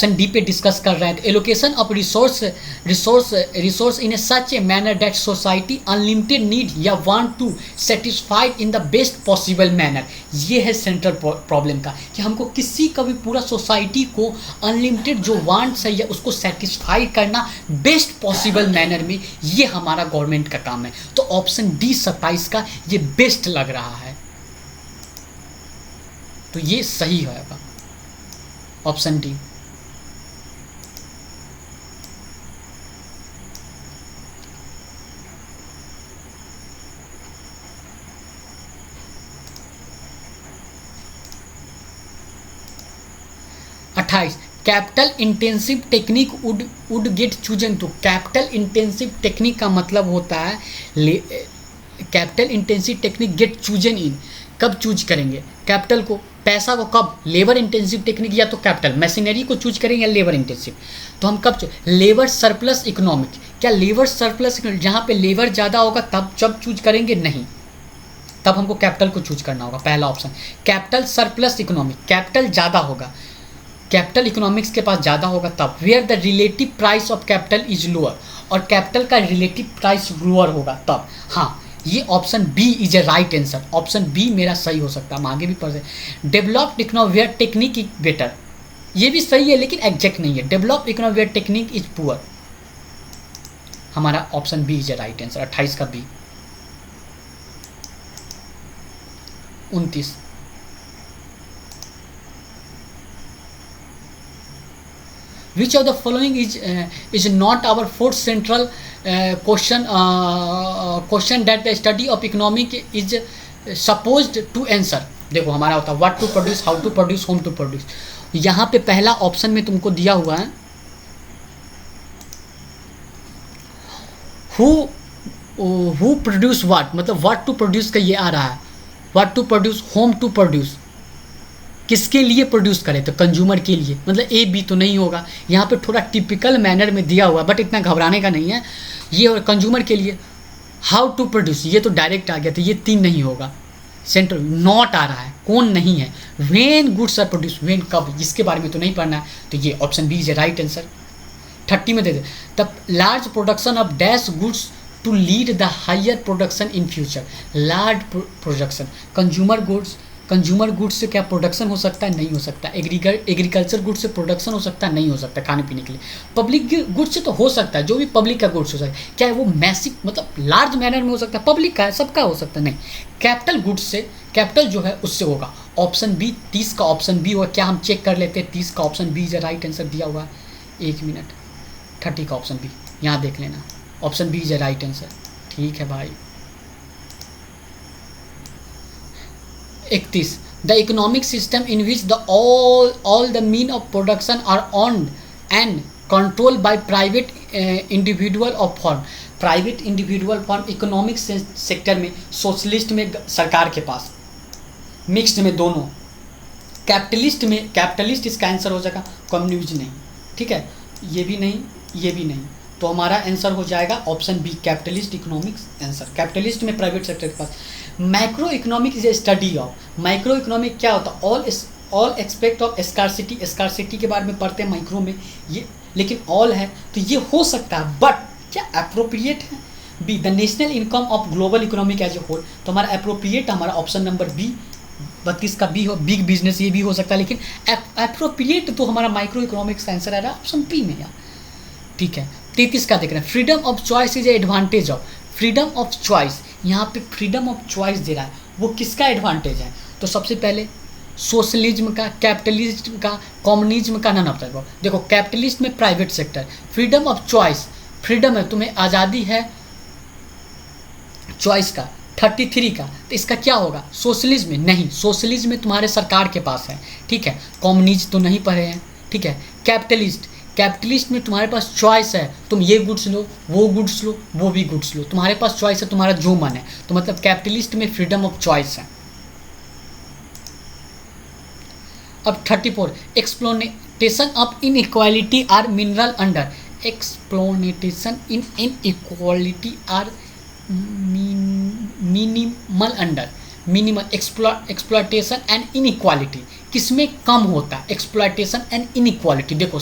Option D पे discuss कर रहे हैं। तो allocation of resource in a such a manner that society unlimited need या want to satisfied in the best possible manner. ये है सेंट्रल प्रॉब्लम का, कि हमको किसी का भी पूरा सोसाइटी को अनलिमिटेड जो वांट्स है या उसको सेटिस्फाई करना बेस्ट पॉसिबल मैनर में, ये हमारा गवर्नमेंट का काम है। तो ऑप्शन डी 27 का ये बेस्ट लग रहा है, तो ये सही होगा option D. Capital intensive technique would get chosen to. Capital intensive technique का मतलब होता है capital intensive technique get chosen in, कब चूज करेंगे कैपिटल को, पैसा को कब, लेबर इंटेंसिव टेक्निक या तो कैपिटल मशीनरी को चूज करेंगे या लेबर इंटेंसिव। तो हम कब लेबर सरप्लस इकोनॉमिक, क्या लेबर सरप्लस जहाँ पे लेबर ज़्यादा होगा तब जब चूज करेंगे, नहीं, तब हमको कैपिटल को चूज करना होगा। पहला option capital surplus economic, capital ज़्यादा होगा, कैपिटल इकोनॉमिक्स के पास ज़्यादा होगा तब। Where the relative price of capital is lower, और कैपिटल का रिलेटिव प्राइस लोअर होगा तब। हाँ, ये option B is a right answer, option B मेरा सही हो सकता है, हम आगे भी पढ़ सकते। Developed economy where technique is better, ये भी सही है लेकिन एग्जैक्ट नहीं है। Developed economy where technique is poor, हमारा option B is a right answer, 28 का B. 29 which of the following is not our fourth central question that the study of economic is supposed to answer। देखो हमारा होता है what to produce, how to produce, whom to produce. यहाँ पे पहला option में तुमको दिया हुआ है हु प्रोड्यूस व्हाट, मतलब व्हाट टू प्रोड्यूस का ये आ रहा है, what to produce, whom to produce, किसके लिए प्रोड्यूस करें, तो कंज्यूमर के लिए, मतलब ए बी तो नहीं होगा। यहाँ पे थोड़ा टिपिकल मैनर में दिया हुआ, बट इतना घबराने का नहीं है, ये और कंज्यूमर के लिए। हाउ टू प्रोड्यूस ये तो डायरेक्ट आ गया था, ये 3 नहीं होगा। सेंटर नॉट आ रहा है, कौन नहीं है। When goods are produce, when कब, इसके बारे में तो नहीं पढ़ना है, तो ये option B is a right answer. 30 में दे दे तब large production of dash goods to lead the higher production in future. Large production, consumer goods से क्या प्रोडक्शन हो सकता है, नहीं हो सकता। एग्रीकल्चर गुड्स से प्रोडक्शन हो सकता है, नहीं हो सकता खाने पीने के लिए। पब्लिक गुड्स से तो हो सकता है, जो भी पब्लिक का गुड्स हो सकता है, क्या वो मैसिव मतलब लार्ज मैनर में हो सकता है, पब्लिक का है, सबका हो सकता है, नहीं। कैपिटल गुड्स से, कैपिटल जो है उससे होगा। ऑप्शन बी 30 का ऑप्शन बी होगा। क्या हम चेक कर लेते हैं 30 का option B is right answer दिया हुआ है। 1 मिनट, 30 का ऑप्शन बी यहाँ देख लेना, option B is right answer. ठीक है भाई। 31 the economic system in which the all the mean of production are owned and control by private individual of firm. Private individual firm economic sector में, socialist में सरकार के पास, mixed में दोनों। Capitalist में, कैपिटलिस्ट इसका आंसर हो जाएगा, कम्युनिस्ट नहीं, ठीक है, ये भी नहीं, ये भी नहीं, तो हमारा आंसर हो जाएगा option B capitalist economics answer. Capitalist में प्राइवेट सेक्टर के पास। Micro economic is a study of, micro economic क्या होता है, all expect of scarcity, scarcity के बारे में पढ़ते हैं माइक्रो में ये, लेकिन ऑल है तो ये हो सकता है, बट क्या अप्रोप्रिएट है। B the national income of global economic as a whole, तो हमारा अप्रोप्रिएट, हमारा ऑप्शन नंबर बी 32 का बी हो। बिग बिजनेस ये भी हो सकता है, लेकिन अप्रोप्रिएट तो हमारा माइक्रो इकोनॉमिक्स का आंसर आ रहा है ऑप्शन बी में यार, ठीक है। 33 का देख रहे हैं freedom of choice is a advantage of. Freedom of choice, यहाँ पे फ्रीडम ऑफ चॉइस दे रहा है, वो किसका एडवांटेज है, तो सबसे पहले सोशलिज्म का, कैपिटलिज्म का, कम्युनिज्म का, नन ऑफ दैट। देखो कैपिटलिस्ट में private sector, freedom of choice, freedom है, तुम्हें आज़ादी है चॉइस का। 33 का, तो इसका क्या होगा, सोशलिज्म में नहीं, सोशलिज्म में तुम्हारे सरकार के पास है, ठीक है। कम्युनिस्ट तो नहीं पढ़े हैं, ठीक है। कैपिटलिस्ट, कैपिटलिस्ट में तुम्हारे पास चॉइस है, तुम ये गुड्स लो, वो गुड्स लो, वो भी गुड्स लो, तुम्हारे पास चॉइस है, तुम्हारा जो मन है, तो मतलब कैपिटलिस्ट में फ्रीडम ऑफ चॉइस है। अब 34 exploitation of inequality are minimal under. Exploitation in inequality are minimal under, minimal exploitation and inequality, किसमें कम होता है, एक्सप्लॉयटेशन एंड इनइक्वालिटी। देखो